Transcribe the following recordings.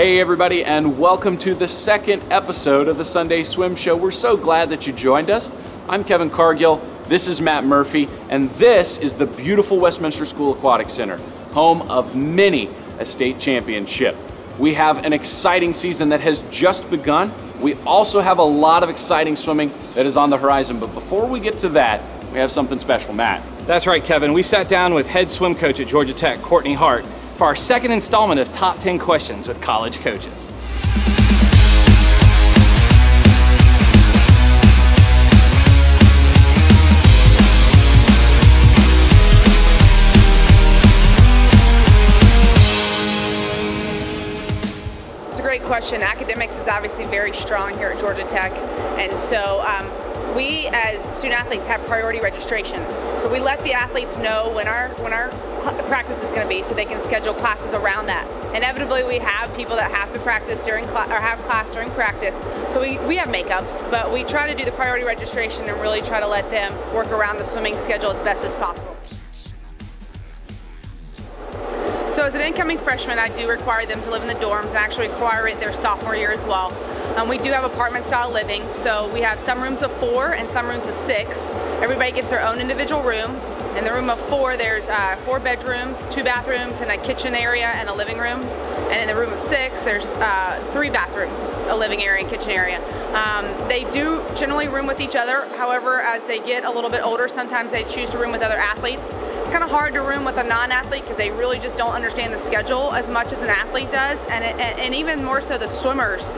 Hey everybody, and welcome to the second episode of the Sunday Swim Show. We're so glad that you joined us. I'm Kevin Cargill, this is Matt Murphy, and this is the beautiful Westminster School Aquatic Center, home of many a state championship. We have an exciting season that has just begun. We also have a lot of exciting swimming that is on the horizon, but before we get to that, we have something special. Matt. That's right, Kevin. We sat down with head swim coach at Georgia Tech, Courtney Hart, for our second installment of Top 10 Questions with College Coaches. It's a great question. Academics is obviously very strong here at Georgia Tech, and so we as student athletes have priority registration. So we let the athletes know when our practice is going to be, so they can schedule classes around that. Inevitably, we have people that have to practice during class or have class during practice. So we have makeups, but we try to do the priority registration and really try to let them work around the swimming schedule as best as possible. So as an incoming freshman, I do require them to live in the dorms and actually require it their sophomore year as well. We do have apartment style living, so we have some rooms of 4 and some rooms of 6. Everybody gets their own individual room. In the room of 4, there's 4 bedrooms, 2 bathrooms, and a kitchen area and a living room. And in the room of 6, there's 3 bathrooms, a living area and kitchen area. They do generally room with each other. However, as they get a little bit older, sometimes they choose to room with other athletes. It's kind of hard to room with a non-athlete because they really just don't understand the schedule as much as an athlete does. And even more so, the swimmers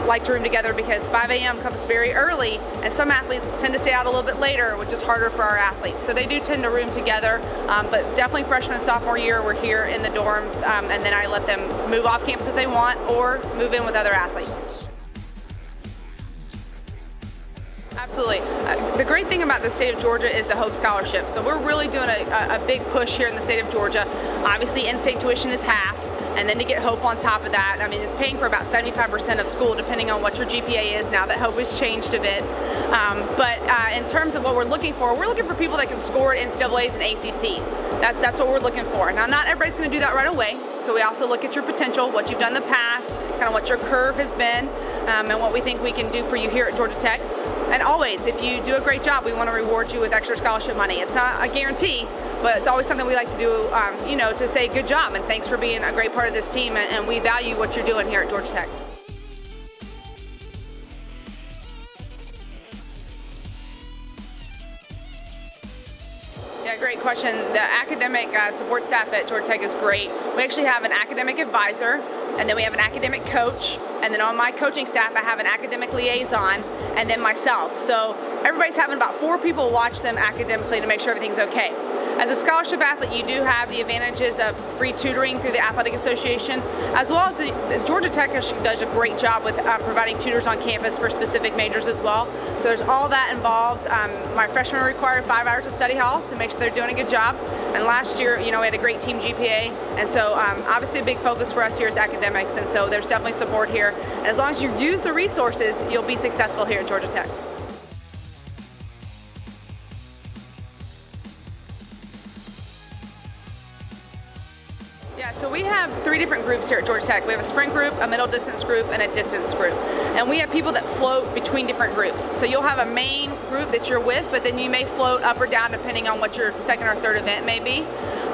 like to room together because 5 a.m. comes very early, and some athletes tend to stay out a little bit later, which is harder for our athletes. So they do tend to room together, but definitely freshman and sophomore year, we're here in the dorms, and then I let them move off campus if they want or move in with other athletes. Absolutely. The great thing about the state of Georgia is the Hope Scholarship. So we're really doing a big push here in the state of Georgia. Obviously, in-state tuition is half. And then to get Hope on top of that, I mean, it's paying for about 75% of school, depending on what your GPA is now that Hope has changed a bit. But in terms of what we're looking for people that can score at NCAAs and ACCs. That's what we're looking for. Now, not everybody's going to do that right away, so we also look at your potential, what you've done in the past, kind of what your curve has been, and what we think we can do for you here at Georgia Tech. And always, if you do a great job, we want to reward you with extra scholarship money. It's not a guarantee, but it's always something we like to do, you know, to say good job and thanks for being a great part of this team, and we value what you're doing here at Georgia Tech. Yeah, great question. The academic support staff at Georgia Tech is great. We actually have an academic advisor, and then we have an academic coach, and then on my coaching staff I have an academic liaison, and then myself. So everybody's having about 4 people watch them academically to make sure everything's okay. As a scholarship athlete, you do have the advantages of free tutoring through the Athletic Association, as well as the Georgia Tech actually does a great job with providing tutors on campus for specific majors as well. So there's all that involved. My freshmen required 5 hours of study hall to make sure they're doing a good job. And last year, you know, we had a great team GPA, and so obviously a big focus for us here is academics, and so there's definitely support here. And as long as you use the resources, you'll be successful here at Georgia Tech. Yeah, so we have 3 different groups here at Georgia Tech. We have a sprint group, a middle distance group, and a distance group. And we have people that float between different groups. So you'll have a main group that you're with, but then you may float up or down depending on what your second or third event may be.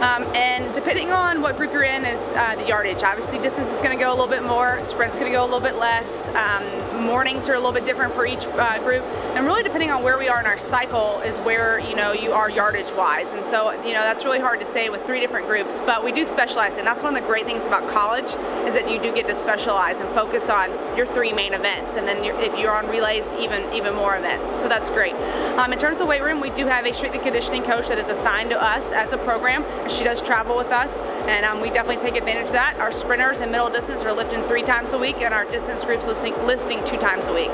And depending on what group you're in is the yardage. Obviously, distance is going to go a little bit more, sprint's going to go a little bit less. Mornings are a little bit different for each group. And really depending on where we are in our cycle is where, you know, you are yardage-wise. And so, you know, that's really hard to say with 3 different groups, but we do specialize. And that's one of the great things about college is that you do get to specialize and focus on your 3 main events. And then if you're on relays, even more events. So that's great. In terms of weight room, we do have a strength and conditioning coach that is assigned to us as a program. She does travel with us, and we definitely take advantage of that. Our sprinters and middle distance are lifting 3 times a week, and our distance groups lifting 2 times a week.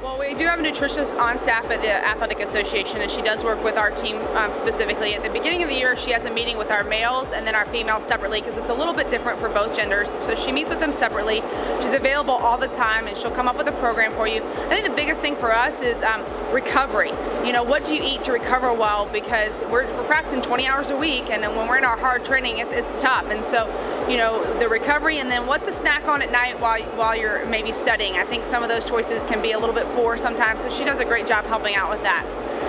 Well, we do have a nutritionist on staff at the Athletic Association, and she does work with our team specifically. At the beginning of the year, she has a meeting with our males and then our females separately, because it's a little bit different for both genders. So she meets with them separately. She's available all the time, and she'll come up with a program for you. I think the biggest thing for us is recovery. You know, what do you eat to recover well? Because we're practicing 20 hours a week, and then when we're in our hard training, it's tough. And so, you know, the recovery, and then what's the snack on at night while you're maybe studying. I think some of those choices can be a little bit poor sometimes, so she does a great job helping out with that.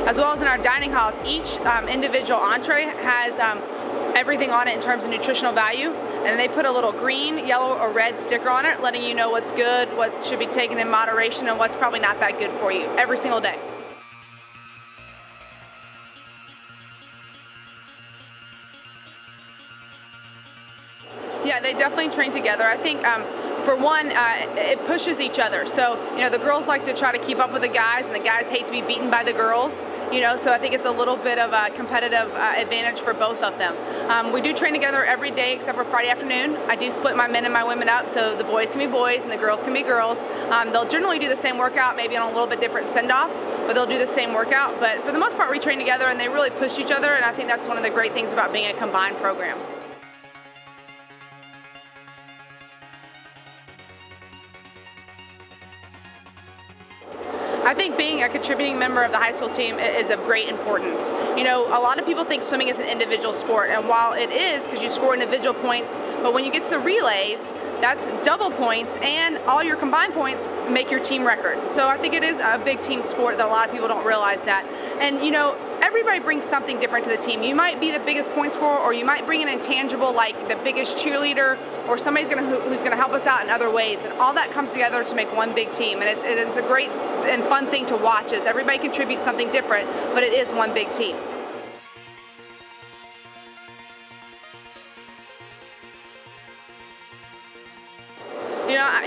As well as in our dining halls, each individual entree has everything on it in terms of nutritional value, and they put a little green, yellow, or red sticker on it, letting you know what's good, what should be taken in moderation, and what's probably not that good for you every single day. Yeah, they definitely train together. I think for one, it pushes each other. So, you know, the girls like to try to keep up with the guys, and the guys hate to be beaten by the girls. You know, so I think it's a little bit of a competitive advantage for both of them. We do train together every day except for Friday afternoon. I do split my men and my women up, so the boys can be boys and the girls can be girls. They'll generally do the same workout, maybe on a little bit different send-offs, but they'll do the same workout. But for the most part, we train together, and they really push each other, and I think that's one of the great things about being a combined program. I think being a contributing member of the high school team is of great importance. You know, a lot of people think swimming is an individual sport, and while it is, because you score individual points, but when you get to the relays, that's double points, and all your combined points make your team record. So I think it is a big team sport that a lot of people don't realize that. And you know, everybody brings something different to the team. You might be the biggest point scorer, or you might bring an intangible like the biggest cheerleader, or somebody's who's gonna help us out in other ways. And all that comes together to make one big team. And it's a great and fun thing to watch, as everybody contributes something different, but it is one big team.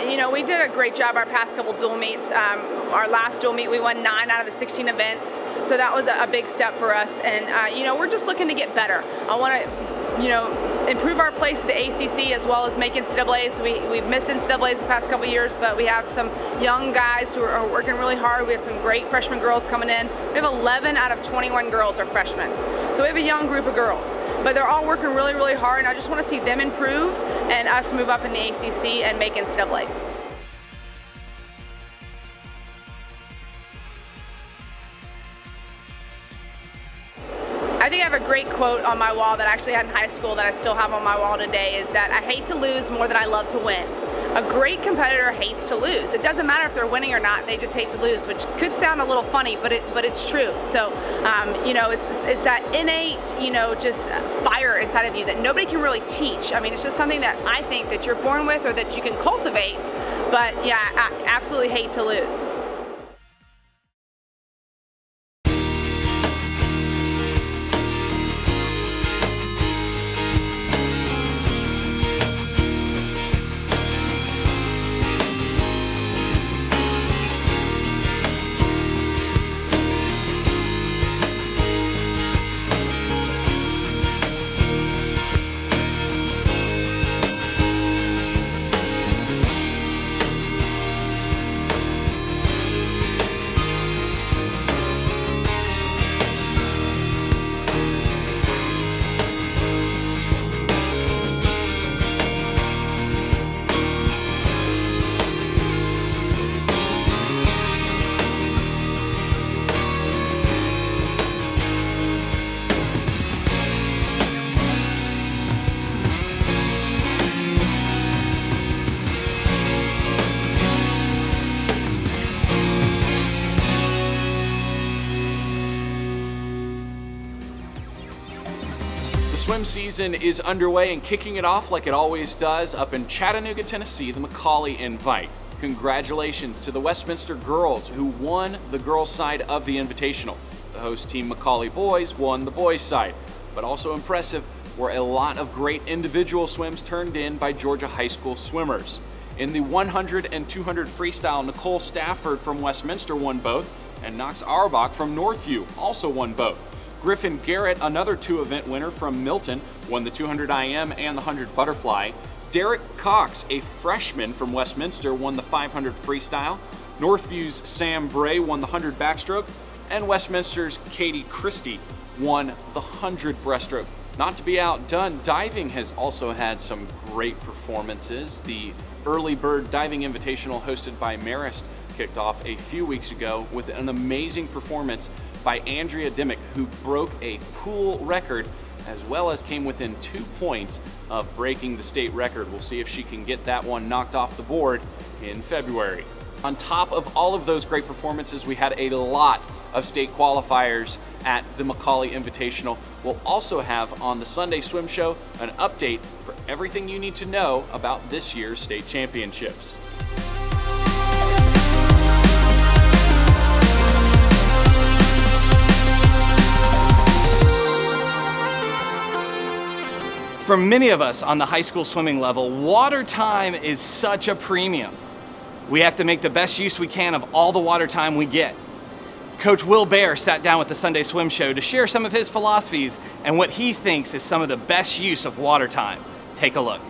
You know, we did a great job our past couple dual meets. Our last dual meet, we won 9 out of the 16 events, so that was a big step for us. And you know, we're just looking to get better. I want to, you know, improve our place at the ACC as well as make NCAAs. We've missed NCAAs the past couple years, but we have some young guys who are working really hard. We have some great freshman girls coming in. We have 11 out of 21 girls are freshmen, so we have a young group of girls. But they're all working really, really hard, and I just want to see them improve and us move up in the ACC and make NCAAs. I think I have a great quote on my wall that I actually had in high school that I still have on my wall today, is that I hate to lose more than I love to win. A great competitor hates to lose. It doesn't matter if they're winning or not, they just hate to lose, which could sound a little funny, but it's true. So, you know, it's that innate, you know, just fire inside of you that nobody can really teach. I mean, it's just something that I think that you're born with or that you can cultivate, but yeah, I absolutely hate to lose. Swim season is underway, and kicking it off like it always does up in Chattanooga, Tennessee, the McCallie Invite. Congratulations to the Westminster girls who won the girls' side of the Invitational. The host team McCallie boys won the boys' side. But also impressive were a lot of great individual swims turned in by Georgia high school swimmers. In the 100 and 200 freestyle, Nicole Stafford from Westminster won both, and Knox Auerbach from Northview also won both. Griffin Garrett, another 2-event winner from Milton, won the 200 IM and the 100 butterfly. Derek Cox, a freshman from Westminster, won the 500 freestyle. Northview's SAMBRAY won the 100 backstroke, and Westminster's Katie Christie won the 100 breaststroke. Not to be outdone, diving has also had some great performances. The Early Bird Diving Invitational hosted by Marist kicked off a few weeks ago with an amazing performance by Andrea Dimmick, who broke a pool record as well as came within 2 points of breaking the state record. We'll see if she can get that one knocked off the board in February. On top of all of those great performances, we had a lot of state qualifiers at the Macaulay Invitational. We'll also have on the Sunday Swim Show an update for everything you need to know about this year's state championships. For many of us on the high school swimming level, water time is such a premium. We have to make the best use we can of all the water time we get. Coach Will Bear sat down with the Sunday Swim Show to share some of his philosophies and what he thinks is some of the best use of water time. Take a look.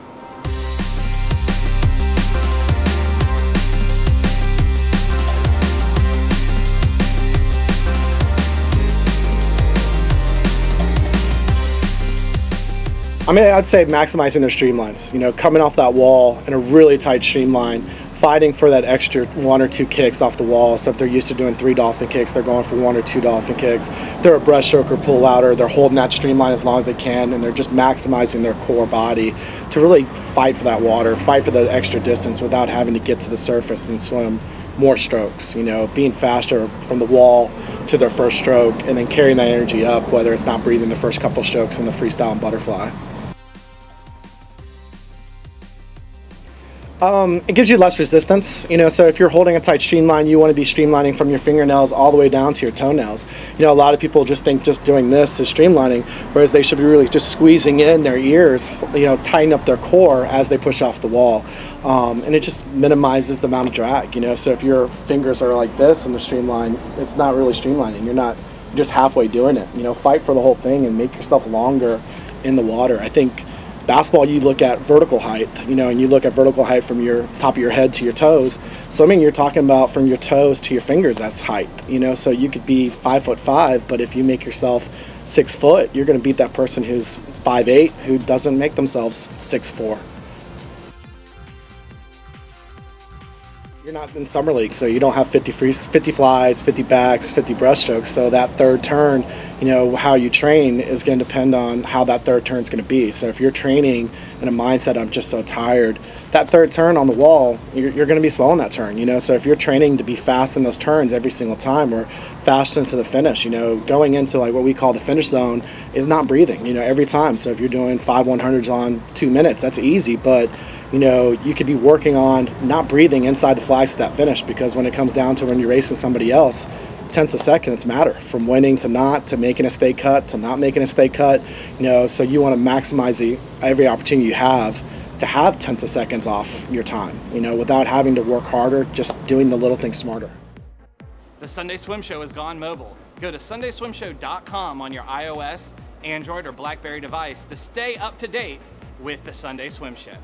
I mean, I'd say maximizing their streamlines. You know, coming off that wall in a really tight streamline, fighting for that extra 1 or 2 kicks off the wall. So if they're used to doing 3 dolphin kicks, they're going for 1 or 2 dolphin kicks. If they're a breaststroke or pull outer, they're holding that streamline as long as they can, and they're just maximizing their core body to really fight for that water, fight for the extra distance without having to get to the surface and swim more strokes. You know, being faster from the wall to their first stroke and then carrying that energy up, whether it's not breathing the first couple strokes in the freestyle and butterfly. It gives you less resistance, you know, so if you're holding a tight streamline, you want to be streamlining from your fingernails all the way down to your toenails. You know, a lot of people just think just doing this is streamlining, whereas they should be really just squeezing in their ears, you know, tighten up their core as they push off the wall. And it just minimizes the amount of drag, you know, so if your fingers are like this in the streamline, it's not really streamlining. You're just halfway doing it. You know, fight for the whole thing and make yourself longer in the water. I think basketball, you look at vertical height, you know, and you look at vertical height from your top of your head to your toes. Swimming, you're talking about from your toes to your fingers, that's height, you know, so you could be 5'5", but if you make yourself 6 foot, you're going to beat that person who's 5'8", who doesn't make themselves 6'4". You're not in summer league, so you don't have 50 flies, 50 backs, 50 breaststrokes. So that third turn, you know, how you train is going to depend on how that third turn is going to be. So if you're training in a mindset, I'm just so tired, that third turn on the wall, you're going to be slow on that turn, you know. So if you're training to be fast in those turns every single time or fast into the finish, you know, going into like what we call the finish zone is not breathing, you know, every time. So if you're doing 5 100s on 2 minutes, that's easy, but you know, you could be working on not breathing inside the flags to that finish, because when it comes down to when you're racing somebody else, tenths of seconds matter, from winning to not, to making a state cut to not making a state cut, you know, so you want to maximize every opportunity you have to have tenths of seconds off your time, you know, without having to work harder, just doing the little things smarter. The Sunday Swim Show has gone mobile. Go to sundayswimshow.com on your iOS, Android, or BlackBerry device to stay up to date with the Sunday Swim Show.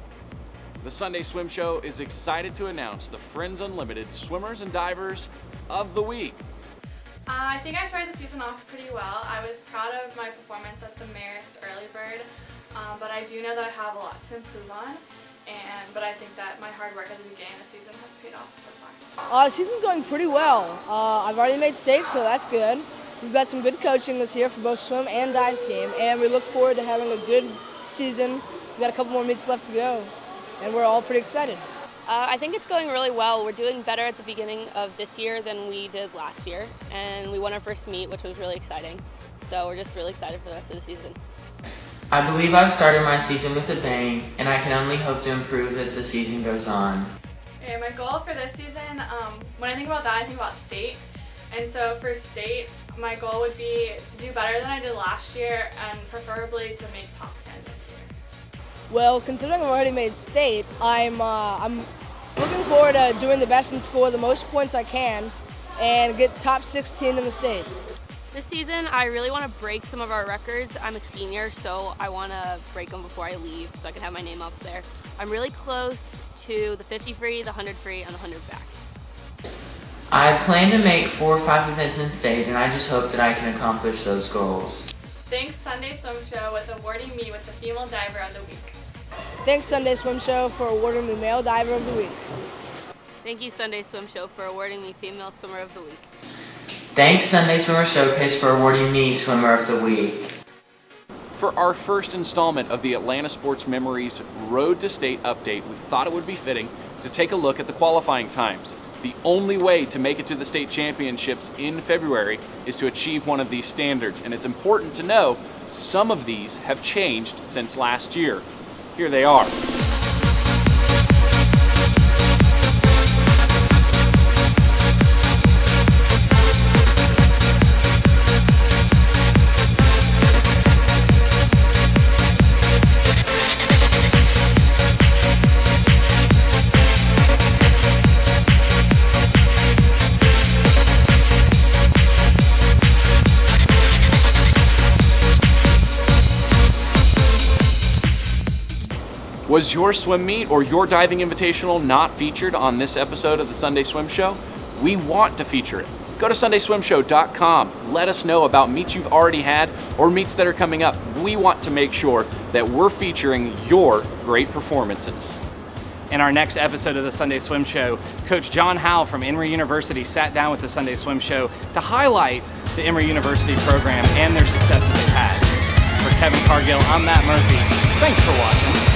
The Sunday Swim Show is excited to announce the Friends Unlimited Swimmers and Divers of the Week. I think I started the season off pretty well. I was proud of my performance at the Marist Early Bird, but I do know that I have a lot to improve on. But I think that my hard work at the beginning of the season has paid off so far. The season's going pretty well. I've already made state, so that's good. We've got some good coaching this year for both swim and dive team, and we look forward to having a good season. We've got a couple more meets left to go, and we're all pretty excited. I think it's going really well. We're doing better at the beginning of this year than we did last year, and we won our first meet, which was really exciting. So we're just really excited for the rest of the season. I believe I've started my season with a bang, and I can only hope to improve as the season goes on. Okay, my goal for this season, when I think about that, I think about state. And so for state, my goal would be to do better than I did last year, and preferably to make top 10 this year. Well, considering I've already made state, I'm looking forward to doing the best and score the most points I can and get top 16 in the state. This season, I really want to break some of our records. I'm a senior, so I want to break them before I leave so I can have my name up there. I'm really close to the 50 free, the 100 free, and the 100 back. I plan to make 4 or 5 events in state, and I just hope that I can accomplish those goals. Thanks Sunday Swim Show with awarding me with the Female Diver of the Week. Thanks Sunday Swim Show for awarding me Male Diver of the Week. Thank you, Sunday Swim Show, for awarding me Female Swimmer of the Week. Thanks Sunday Swimmer Showcase for awarding me Swimmer of the Week. For our first installment of the Atlanta Sports Memories Road to State update, we thought it would be fitting to take a look at the qualifying times. The only way to make it to the state championships in February is to achieve one of these standards, and it's important to know some of these have changed since last year. Here they are. Was your swim meet or your diving invitational not featured on this episode of the Sunday Swim Show? We want to feature it. Go to sundayswimshow.com. Let us know about meets you've already had or meets that are coming up. We want to make sure that we're featuring your great performances. In our next episode of the Sunday Swim Show, Coach John Howell from Emory University sat down with the Sunday Swim Show to highlight the Emory University program and their success that they've had. For Kevin Cargill, I'm Matt Murphy. Thanks for watching.